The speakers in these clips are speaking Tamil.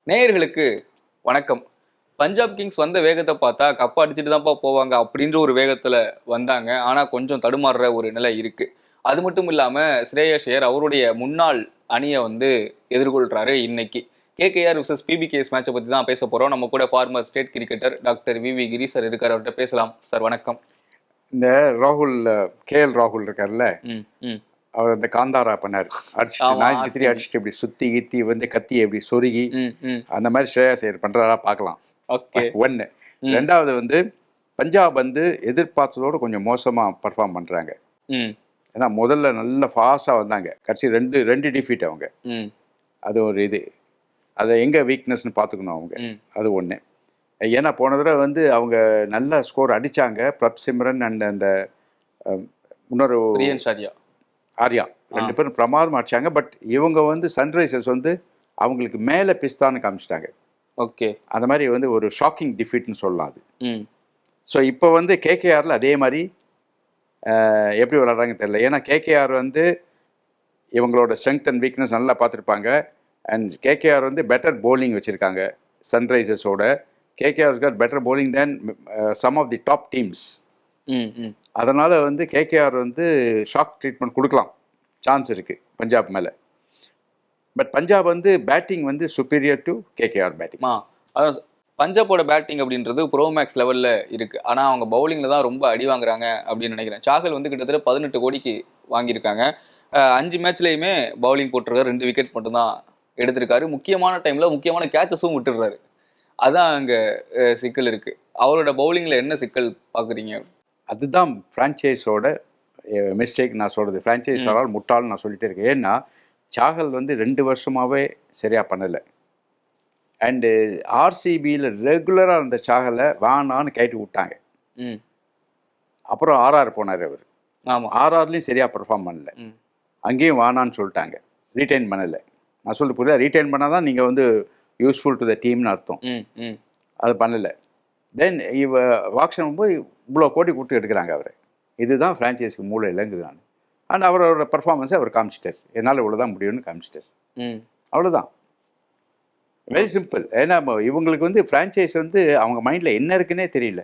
நேயர்களுக்கு வணக்கம். பஞ்சாப் கிங்ஸ் வந்த வேகத்தை பார்த்தா கப் அடிச்சுட்டு தான்ப்பா போவாங்க அப்படின்ற ஒரு வேகத்துல வந்தாங்க. ஆனா கொஞ்சம் தடுமாறுற ஒரு நிலை இருக்கு. அது மட்டும் இல்லாம ஸ்ரேயஸ் ஐயர் அவருடைய முன்னாள் அணியை எதிர்கொள்றாரு இன்னைக்கு. கேகேஆர் விசஸ் பிபிகேஎஸ் மேட்சை பத்தி தான் பேச போறோம். நம்ம கூட former state cricketer doctor V Giri sir இருக்காரு. அவர்கிட்ட பேசலாம். சார் வணக்கம். இந்த ராகுல் ராகுல் இருக்கார்ல, அவர் அந்த காந்தாரா பண்ணாரு, அடிச்சுட்டு 93 அடிச்சுட்டு இப்படி சுத்தி கீத்தி கத்தியை இப்படி சொருகி அந்த மாதிரி ஸ்ரேயஸ் ஐயர் பண்றதா பார்க்கலாம். ஒன்னு. ரெண்டாவது பஞ்சாப் எதிர்பார்த்ததோட கொஞ்சம் மோசமா பர்ஃபார்ம் பண்றாங்க. ஏன்னா முதல்ல நல்ல ஃபாஸ்டா வந்தாங்க, கடைசி ரெண்டு டிஃபீட் அவங்க. அது ஒரு இது, அதை எங்க வீக்னஸ்ன்னு பார்த்துக்கணும் அவங்க. அது ஒன்று. ஏன்னா போன தடவை அவங்க நல்ல ஸ்கோர் அடிச்சாங்க. பிரப் சிம்ரன் அண்ட் அந்த இன்னொரு ஆர்யா ரெண்டு பேரும் பிரமாதம் அடிச்சாங்க. பட் இவங்க சன்ரைசர்ஸ் அவங்களுக்கு மேலே பிஸ்தான்னு காமிச்சிட்டாங்க. ஓகே, அந்த மாதிரி ஒரு ஷாக்கிங் டிஃபீட்னு சொல்லலாம் அது. ஸோ இப்போ கேகேஆரில் அதே மாதிரி எப்படி விளாட்றாங்கன்னு தெரியல. ஏன்னா கேகேஆர் இவங்களோட ஸ்ட்ரென்த் அண்ட் வீக்னஸ் நல்லா பார்த்துருப்பாங்க. அண்ட் கேகேஆர் பெட்டர் போலிங் வச்சுருக்காங்க சன்ரைசர்ஸோட. KKR got better bowling than some of the top teams. அதனால் கேகேஆர் ஷாக் ட்ரீட்மெண்ட் கொடுக்கலாம், சான்ஸ் இருக்குது பஞ்சாப் மேலே. But Punjab batting superior to KKR batting. அதான் பஞ்சாபோட பேட்டிங் அப்படின்றது ப்ரோ மேக்ஸ் லெவலில் இருக்குது. ஆனால் அவங்க பவுலிங்கில் தான் ரொம்ப அடி வாங்குறாங்க அப்படின்னு நினைக்கிறேன். சாகல் கிட்டத்தட்ட 18 கோடிக்கு வாங்கியிருக்காங்க. 5 மேட்ச்லேயுமே பவுலிங் போட்டிருக்காரு, 2 விக்கெட் மட்டும்தான் எடுத்திருக்காரு. முக்கியமான டைமில் முக்கியமான கேச்சஸும் விட்டுடுறாரு. அதான் அங்கே சிக்கல் இருக்குது. அவரோட பவுலிங்கில் என்ன சிக்கல் பார்க்குறீங்க? அதுதான் ஃப்ரான்ச்சைஸோட மிஸ்டேக் நான் சொல்கிறது. ஃப்ரான்ச்சைஸால் முட்டாள்னு நான் சொல்லிகிட்டே இருக்கேன். ஏன்னா சாகல் 2 வருஷமாகவே சரியாக பண்ணலை. அண்டு ஆர்சிபியில் ரெகுலராக இருந்த சாகலை வானான்னு கேட்டு விட்டாங்க. அப்புறம் ஆர்ஆர் போனார் அவர். ஆமாம், ஆர்ஆர்லேயும் சரியாக பெர்ஃபார்ம் பண்ணலை. அங்கேயும் வானான்னு சொல்லிட்டாங்க, ரீட்டைன் பண்ணலை. நான் சொல்லிட்டு புரியுதா? ரீட்டைன் பண்ணால் தான் நீங்கள் யூஸ்ஃபுல் டு த டீம்னு அர்த்தம். அது பண்ணலை. தென் வாக்ஷன் போய் இவ்வளோ கோடி கொடுத்து எடுக்கிறாங்க அவர். இதுதான் ஃப்ரான்ச்சைஸ்க்கு மூளை இல்லைங்குது நான். அண்ட் அவரோட பர்ஃபார்மன்ஸை அவர் காமிச்சிட்டார். என்னால் இவ்வளோதான் முடியும்னு காமிச்சிட்டார். அவ்வளோதான், வெரி சிம்பிள். ஏன்னா இவங்களுக்கு ஃப்ரான்ச்சைஸ் அவங்க மைண்டில் என்ன இருக்குன்னே தெரியல.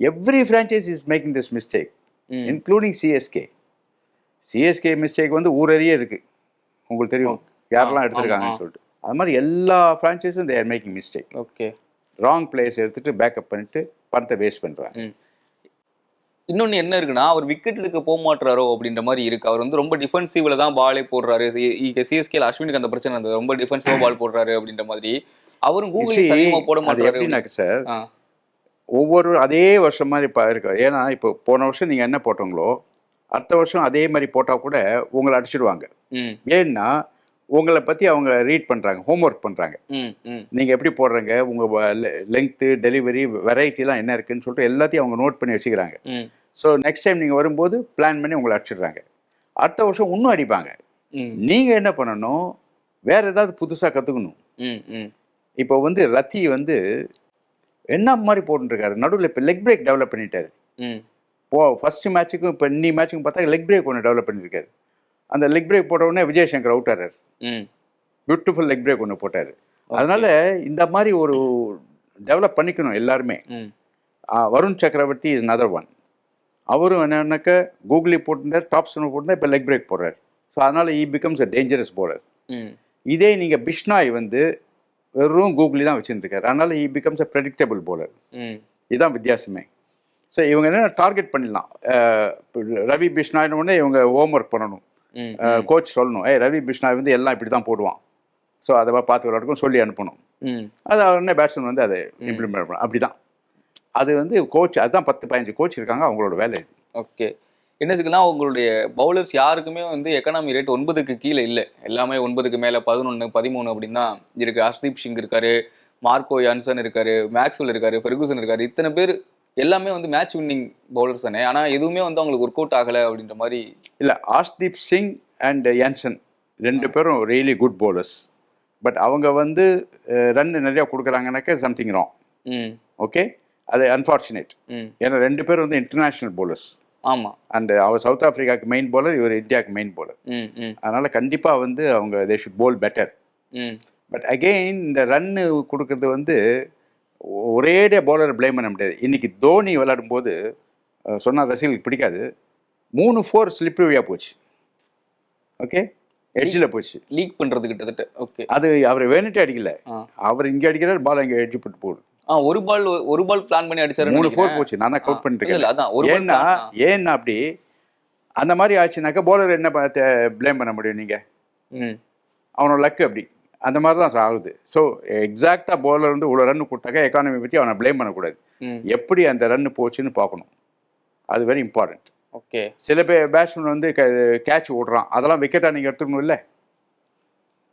Every franchise is making this mistake, including CSK. CSK mistake ஊரறியே இருக்குது, உங்களுக்கு தெரியும் யாரெல்லாம் எடுத்திருக்காங்கன்னு சொல்லிட்டு. அது மாதிரி எல்லா ஃப்ரான்ச்சைஸும் they are making mistake. Okay, wrong players எடுத்துகிட்டு பேக்கப் பண்ணிட்டு பணத்தை வேஸ்ட் பண்ணுறாங்க. இன்னொன்று என்ன இருக்குன்னா, அவர் விக்கெட் எடுக்க போக மாட்டுறாரோ அப்படின்ற மாதிரி இருக்கு. அவர் ரொம்ப டிஃபென்சிவ்ல தான் பாலே போடுறாரு. சிஎஸ்கேல அஸ்வினுக்கு அந்த பிரச்சனை இருந்தது, ரொம்ப டிஃபென்சிவா பால் போடுறாரு அப்படின்ற மாதிரி. அவரும் கூகுள் போட மாட்டாரு சார். ஒவ்வொரு அதே வருஷம் மாதிரி இப்போ இருக்கு. ஏன்னா இப்போ போன வருஷம் நீங்கள் என்ன போட்டவங்களோ அடுத்த வருஷம் அதே மாதிரி போட்டால் கூட உங்களை அடிச்சிடுவாங்க. ஏன்னா உங்களை பற்றி அவங்க ரீட் பண்ணுறாங்க, ஹோம்ஒர்க் பண்ணுறாங்க. நீங்கள் எப்படி போடுறீங்க, உங்கள் லெங்க்த்து, டெலிவரி, வெரைட்டிலாம் என்ன இருக்குன்னு சொல்லிட்டு எல்லாத்தையும் அவங்க நோட் பண்ணி வச்சுக்கிறாங்க. ஸோ நெக்ஸ்ட் டைம் நீங்கள் வரும்போது பிளான் பண்ணி உங்களை அடிச்சிடுறாங்க. அடுத்த வருஷம் இன்னும் அடிப்பாங்க. நீங்கள் என்ன பண்ணணும், வேறு ஏதாவது புதுசாக கற்றுக்கணும். இப்போ ரத்தி என்ன மாதிரி போட்டுருக்காரு, நடுவில் இப்போ லெக் பிரேக் டெவலப் பண்ணிட்டாரு. ஃபர்ஸ்ட் மேட்சுக்கும் இப்போ இன்னி மேட்சுக்கும் பார்த்தா லெக் பிரேக் ஒன்று டெவலப் பண்ணியிருக்காரு. அந்த லெக் பிரேக் போட்ட உடனே விஜயசங்கர் அவுட் ஆறாரு. பியூட்டிஃபுல் லெக் பிரேக் ஒன்று போட்டார். அதனால இந்த மாதிரி ஒரு டெவலப் பண்ணிக்கணும் எல்லாருமே. வருண் சக்கரவர்த்தி இஸ் another ஒன். அவரும் என்னன்னாக்க கூகுளி போட்டிருந்தார், டாப் ஸ்பின்னர் போட்டிருந்தா இப்போ லெக் பிரேக் போடுறாரு. ஸோ அதனால ஈ பிகம்ஸ் அ டேஞ்சரஸ் போலர். இதே நீங்கள் பிஷ்னாய் வெறும் கூகுளி தான் வச்சுருக்காரு. அதனால ஈ பிகம்ஸ் அ ப்ரெடிக்டபிள் போலர். இதுதான் வித்தியாசமே. ஸோ இவங்க என்ன டார்கெட் பண்ணிடலாம். ரவி பிஷ்னாய்னு உடனே இவங்க ஹோம் ஒர்க் பண்ணணும். கோச் சொல்லணும், ரவி பிஷ்னாய் எல்லாம் இப்படி தான் போடுவான், ஸோ அதை பார்த்து விளையாட்டுக்கும் சொல்லி அனுப்பணும். அது உடனே பேட்ஸ்மேன் அதை இம்ப்ளிமெண்ட் பண்ணணும். அப்படி தான் அது கோச். அதுதான் 10-15 கோச் இருக்காங்க, அவங்களோட வேலை இது. ஓகே, என்ன இருக்குன்னா உங்களுடைய பவுலர்ஸ் யாருக்குமே எக்கனாமி ரேட் 9க்கு கீழே இல்லை. எல்லாமே 9க்கு மேலே 11, 13 அப்படின்னு தான் இருக்குது. ஹர்ஷ்தீப் சிங் இருக்காரு, மார்க்கோ யான்சன் இருக்காரு, மேக்ஸ்வெல் இருக்காரு, ஃபெர்குசன் இருக்காரு. இத்தனை பேர் எல்லாமே மேட்ச் வின்னிங் பவுலர்ஸ் தானே. ஆனால் எதுவுமே அவங்களுக்கு ஒர்க் அவுட் ஆகலை அப்படின்ற மாதிரி. இல்லை, ஹர்ஷ்தீப் சிங் அண்ட் யான்சன் 2 பேரும் ரியலி குட் பவுலர்ஸ். பட் அவங்க ரன் நிறையா கொடுக்குறாங்கனாக்க சம்திங் ராங். ஓகே, அது அன்ஃபார்ச்சுனேட். ஏன்னா 2 பேரும் இன்டர்நேஷ்னல் பவுலர்ஸ். ஆமாம், அண்ட் அவர் சவுத் ஆஃப்ரிக்காவுக்கு மெயின் பவுலர், இவர் இந்தியாவுக்கு மெயின் பவுலர். அதனால் கண்டிப்பாக அவங்க they should bowl better. But again இந்த ரன்னு கொடுக்கறது வந்து ஒரேடியாக பவுலரை ப்ளேம் பண்ண முடியாது. இன்னைக்கு தோனி விளையாடும்போது சொன்னால் ரசிகர்களுக்கு பிடிக்காது, 3-4 ஸ்லிப் வழியாக போச்சு. ஓகே, எட்ஜில் போச்சு. லீக் பண்றது கிட்டத்தட்ட. ஓகே, அது அவர் வேணுட்டே அடிக்கல, அவர் இங்கே அடிக்கிறார், பால் அங்கே எட்ஜ் போட்டு போகுது. ஒரு பால் பிளான் பண்ணி அடிச்சாரு. 3-4 போச்சு. நான் தான் கவுண்ட் பண்ணிட்டு இருக்கேன். அதான் ஒரு ball ஏன்னா அப்படி அந்த மாதிரி ஆச்சுனாக்கா பவுலர் என்ன ப்ளேம் பண்ண முடியும் நீங்கள்? அவனோட லக்கு அப்படி அந்த மாதிரி தான் ஆகுது. ஸோ எக்ஸாக்டாக பவுலர் வந்து இவ்வளோ ரன் கொடுத்தாக்கா எக்கானமி பற்றி அவனை ப்ளேம் பண்ணக்கூடாது. எப்படி அந்த ரன் போச்சுன்னு பார்க்கணும், அது வெரி இம்பார்ட்டன்ட். ஓகே, சில பேட்ஸ்மேன் வந்து கேட்ச் ஓடுறான், அதெல்லாம் விக்கெட்டாக நீங்கள் எடுத்துக்கணும் இல்லை?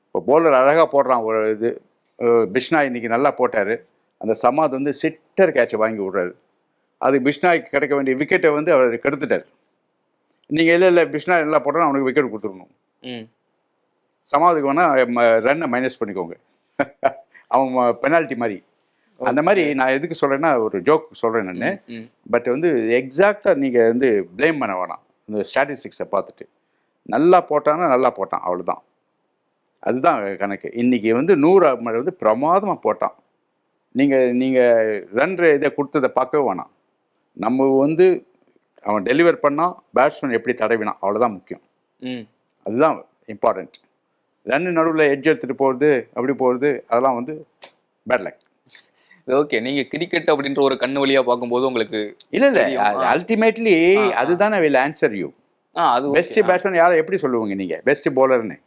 இப்போ பவுலர் அழகாக போடுறான் ஒரு இது, பிஷ்னாய் இன்னைக்கு நல்லா போட்டார், அந்த சமாத் வந்து சிட்டர் கேட்சை வாங்கி விடுறாரு, அது பிஷ்னாய்க்கு கிடைக்க வேண்டிய விக்கெட்டை வந்து அவர் கெடுத்துட்டார். நீங்கள் இல்லை பிஷ்னாய் நல்லா போட்டோன்னா அவனுக்கு விக்கெட் கொடுத்துடணும். சமாதுக்கு வேணால் ரன்னை மைனஸ் பண்ணிக்கோங்க, அவன் பெனால்ட்டி மாதிரி. அந்த மாதிரி நான் எதுக்கு சொல்கிறேன்னா, ஒரு ஜோக் சொல்கிறேன் நான். பட் வந்து எக்ஸாக்டாக நீங்கள் வந்து ப்ளேம் பண்ண வேணாம். இந்த ஸ்டாட்டிஸ்டிக்ஸை பார்த்துட்டு நல்லா போட்டான்னா நல்லா போட்டான், அவ்வளோதான். அதுதான் கணக்கு. இன்றைக்கி வந்து 100 வந்து பிரமாதமாக போட்டான். நீங்கள் ரன் இதை கொடுத்ததை பார்க்கவே வேணாம். நம்ம வந்து அவன் டெலிவர் பண்ணால் பேட்ஸ்மேன் எப்படி தடவினான், அவ்வளோதான் முக்கியம். அதுதான் இம்பார்ட்டண்ட். ரன்னு நடுவில் எட்ஜ் எடுத்துகிட்டு போகிறது, அப்படி போகிறது, அதெல்லாம் வந்து பேட் லக். ஓகே, நீங்கள் கிரிக்கெட் அப்படின்ற ஒரு கண்ணு வழியாக பார்க்கும்போது உங்களுக்கு இல்லை அல்டிமேட்லி அதுதானே வில் ஆன்சர் யூ. அது பெஸ்ட் பேட்ஸ்மேன் யாரை எப்படி சொல்லுவீங்க நீங்கள்? பெஸ்ட் பவுலர்னு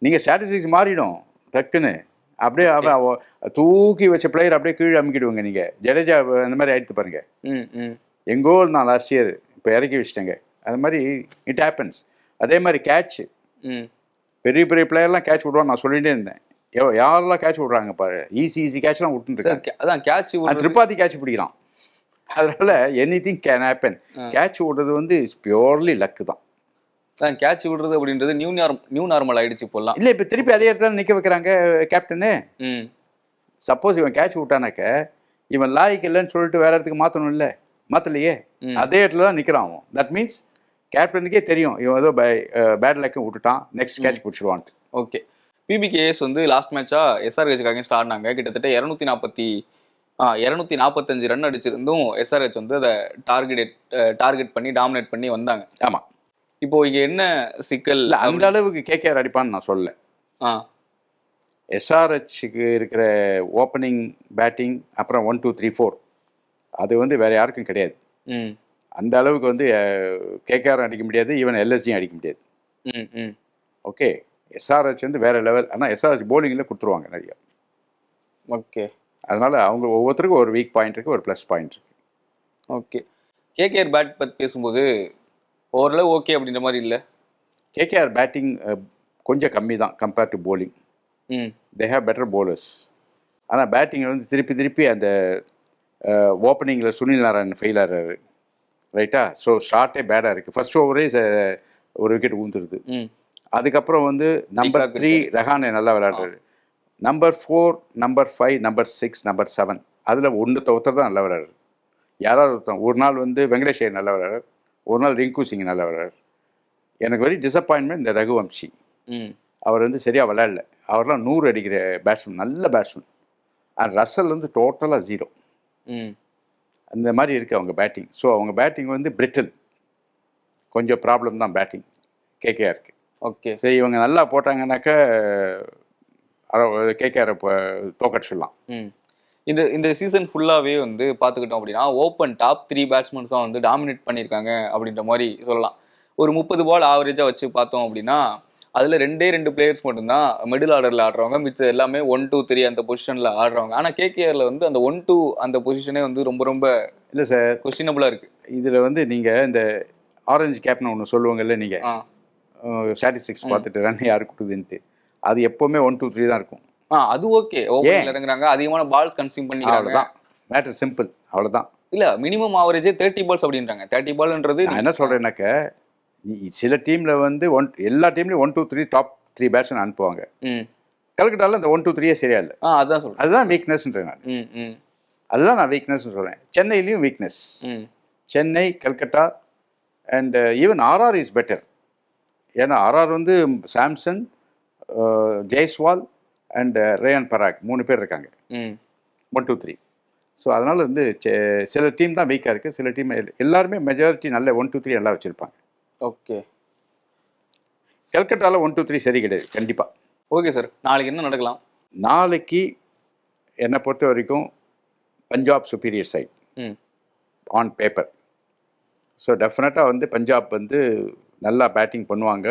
நீங்கள் ஸ்டாட்டிஸ்டிக்ஸ் மாறிடும் டக்குன்னு. அப்படியே தூக்கி வச்ச பிளேயர் அப்படியே கீழே அமுக்கிடுவாங்க. நீங்கள் ஜடேஜா அந்த மாதிரி ஆயிடுத்து பாருங்க, எங்கோ நான் லாஸ்ட் இயர் இப்போ இறக்கி வச்சிட்டேங்க. அது மாதிரி இட் ஹேப்பன்ஸ். அதே மாதிரி கேட்ச், பெரிய பெரிய பிளேயர்லாம் கேட்ச் விடுவான்னு நான் சொல்லிகிட்டே இருந்தேன். யாரெல்லாம் கேட்ச் விடுறாங்க பாரு, ஈஸி கேட்ச்லாம் விட்டுருக்காங்க. அதான் கேட்ச் திரிபாதி கேட்ச் பிடிக்கிறான். அதனால எனிதிங் கேன் ஹேப்பன். கேட்ச் விடுறது வந்து இஸ் பியூர்லி லக்கு தான். கேட்ச் விடுறது அப்படின்றது நியூ நார்மல் ஆயிடுச்சு இப்போலாம். இல்லை, இப்போ திருப்பி அதே இடத்துல நிற்க வைக்கிறாங்க கேப்டனு. சப்போஸ் இவன் கேட்ச் விட்டானாக்க இவன் லாய்க்கு இல்லைன்னு சொல்லிட்டு வேற இடத்துக்கு மாற்றணும் இல்லை, மாற்றலையே, அதே இடத்துல தான் நிற்கிறான் அவன். தட் மீன்ஸ் கேப்டனுக்கே தெரியும் இவன் ஏதோ பேட் லக்கும் விட்டுட்டான், நெக்ஸ்ட் கேட்ச் பிடிச்சிடுவான்ட்டு. ஓகே, பிபிகேஎஸ் வந்து லாஸ்ட் மேட்சா எஸ்ஆர்ஹெச்சுக்கு அகேன்ஸ்ட் ஆடினாங்க. கிட்டத்தட்ட 245 ரன் அடிச்சிருந்தும் எஸ்ஆர்ஹெச் வந்து அதை டார்கெட் பண்ணி டாமினேட் பண்ணி வந்தாங்க. ஆமாம். இப்போ இங்க என்ன சிக்கல்? அந்த அளவுக்கு கேகேஆர் அடிப்பான்னு நான் சொல்ல. எஸ்ஆர்ஹெச்சுக்கு இருக்கிற ஓப்பனிங் பேட்டிங் அப்புறம் 1 2 3 4 அது வந்து வேற யாருக்கும் கிடையாது. அந்த அளவுக்கு வந்து கேகேஆர் அடிக்க முடியாது, ஈவன் எல்எஸ்ஜியும் அடிக்க முடியாது. ஓகே, எஸ்ஆர்ஹெச் வந்து வேற லெவல். ஆனால் எஸ்ஆர்ஹெச் போலிங்கில் கொடுத்துருவாங்க நிறையா. ஓகே, அதனால அவங்க ஒவ்வொருத்தருக்கும் ஒரு வீக் பாயிண்ட் இருக்குது, ஒரு ப்ளஸ் பாயிண்ட் இருக்குது. ஓகே, கேகேஆர் பேட் பற்றி பேசும்போது ஓரளவு ஓகே அப்படின்ற மாதிரி இல்லை. கேகேஆர் பேட்டிங் கொஞ்சம் கம்மி தான் compared to bowling. They have better bowlers. ஆனால் பேட்டிங்கில் வந்து திருப்பி அந்த ஓப்பனிங்கில் சுனில் நாராயண் ஃபெயில் ஆகிறாரு, ரைட்டா? ஸோ ஷார்ட்டே பேடாக இருக்குது. ஃபர்ஸ்ட் ஓவரே ஒரு விக்கெட் ஊந்துருது. அதுக்கப்புறம் வந்து நம்பர் 3 ரெஹானே நல்லா விளையாடுறாரு. நம்பர் 4, நம்பர் 5, நம்பர் 6, நம்பர் 7 அதில் ஒருத்தர் தான் நல்லா விளையாடுறாரு. யாராவது ஒருத்தன். ஒரு நாள் வந்து வெங்கடேஷ் ஐயர் நல்லா விளையாடுறாரு, ஒரு நாள் ரிங்கு சிங் நல்லா விளையாடுறாரு. எனக்கு வெரி டிசப்பாயின்மெண்ட் இந்த ரகுவம்சி. அவர் வந்து சரியாக விளையாடல. அவர்லாம் 100 அடிக்கிற பேட்ஸ்மேன், நல்ல பேட்ஸ்மேன். அண்ட் ரசல் வந்து டோட்டலாக 0. அந்த மாதிரி இருக்குது அவங்க பேட்டிங். ஸோ அவங்க பேட்டிங் வந்து பிரிட்டில், கொஞ்சம் ப்ராப்ளம் தான் பேட்டிங் கேகேஆருக்கு. ஓகே, சரி, இவங்க நல்லா போட்டாங்கன்னாக்கா கேகேஆரை தோக்கடிச்சிடலாம். இந்த சீசன் ஃபுல்லாகவே வந்து பார்த்துக்கிட்டோம் அப்படின்னா ஓப்பன் டாப் 3 பேட்ஸ்மேன்ஸ் தான் வந்து டாமினேட் பண்ணியிருக்காங்க அப்படின்ற மாதிரி சொல்லலாம். ஒரு 30 பால் ஆவரேஜாக வச்சு பார்த்தோம் அப்படின்னா அதில் 2 பிளேயர்ஸ் மட்டும்தான் மிடில் ஆர்டரில் ஆடுறவங்க, மிச்சம் எல்லாமே 1 2 3 அந்த பொசிஷனில் ஆடுறவங்க. ஆனால் கேகேஆரில் வந்து அந்த 1 2 அந்த பொசிஷனே வந்து ரொம்ப இல்லை சார், கொஸ்டினபிளாக இருக்குது. இதில் வந்து நீங்கள் இந்த ஆரஞ்சு கேப்னு ஒன்று சொல்லுவாங்கல்ல, நீங்கள் ஸ்டாட்டிஸ்டிக்ஸ் பார்த்துட்டு ரன் யாரு கொடுக்குதுன்ட்டு, அது எப்போவுமே 1 2 3 தான் இருக்கும். அது ஓகே, ஓப்பனில் இறங்குறாங்க, அதிகமான பால்ஸ் கன்சியூம் பண்ணிக்கிறாங்க, அவ்வளோதான். மேட்டர் சிம்பிள், அவ்வளோதான். இல்லை, மினிமம் ஆவரேஜே 30 பால்ஸ் அப்படின்றாங்க. 30 பால்ன்றது நான் என்ன சொல்கிறேன்னாக்க, சில டீமில் வந்து எல்லா டீம்லையும் 1 2 3 டாப் 3 பேட்ஸ்மேன் அனுப்புவாங்க. கல்கட்டாவில் அந்த 1 2 3 சரியா இல்லை. அதான் சொல்கிறேன், அதுதான் வீக்னஸ்ன்றேன் நான். அதுதான் நான் வீக்னஸ் சொல்கிறேன். சென்னையிலையும் weakness. Chennai, Calcutta and even RR is better. ஏன்னா ஆர்ஆர் வந்து சாம்சன், ஜெய்ஸ்வால் அண்ட் ரேயான் பராக் 3 பேர் இருக்காங்க. ம் 1 2 3. ஸோ அதனால் வந்து சில டீம் தான் வீக்காக இருக்குது, சில டீம் எல்லாருமே மெஜாரிட்டி நல்ல 1 2 3 நல்லா வச்சுருப்பாங்க. ஓகே கல்கட்டாவில் 1 2 3 சரி கிடையாது கண்டிப்பாக. ஓகே சார், நாளைக்கு என்ன நடக்கலாம்? நாளைக்கு என்னை பொறுத்த வரைக்கும் பஞ்சாப் சுப்பீரியர் சைட் ம் ஆன் பேப்பர். ஸோ டெஃபினட்டாக வந்து பஞ்சாப் வந்து நல்லா பேட்டிங் பண்ணுவாங்க,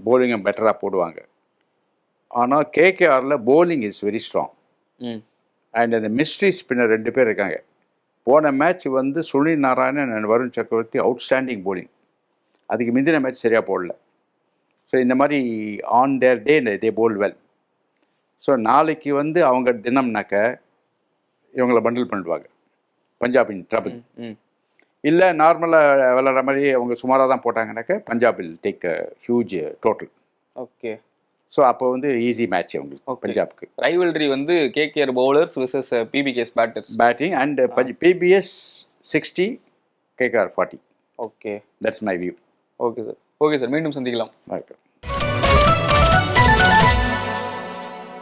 போலிங்கும் பெட்டராக போடுவாங்க. ஆனால் கேகேஆரில் போலிங் இஸ் வெரி ஸ்ட்ராங். ம் அண்ட் அந்த மிஸ்ட்ரி ஸ்பின்னர் 2 பேர் இருக்காங்க. போன மேட்ச் வந்து சுனில் நாராயணன் அண்ட் வருண் சக்கரவர்த்தி அவுட்ஸ்டாண்டிங் போலிங். அதுக்கு முந்தின மேட்ச் சரியாக போடல. ஸோ இந்த மாதிரி on their day they bowl well. So நாளைக்கு வந்து அவங்க தினம்னாக்க இவங்களை பண்டில் பண்ணிடுவாங்க பஞ்சாபின் ட்ரபிள். ம் இல்லை நார்மலாக விளாட்ற மாதிரி அவங்க சுமாராக தான் போட்டாங்கனாக்க பஞ்சாபில் take huge total. Okay so அப்போ வந்து ஈஸி மேட்ச் அவங்களுக்கு பஞ்சாப்க்கு. ரைவல்ரி வந்து KKR bowlers versus PBKS batters batting and PBS 60, KKR 40. Okay that's my view. Okay sir, okay sir, மீண்டும் சந்திக்கலாம். ஓகே.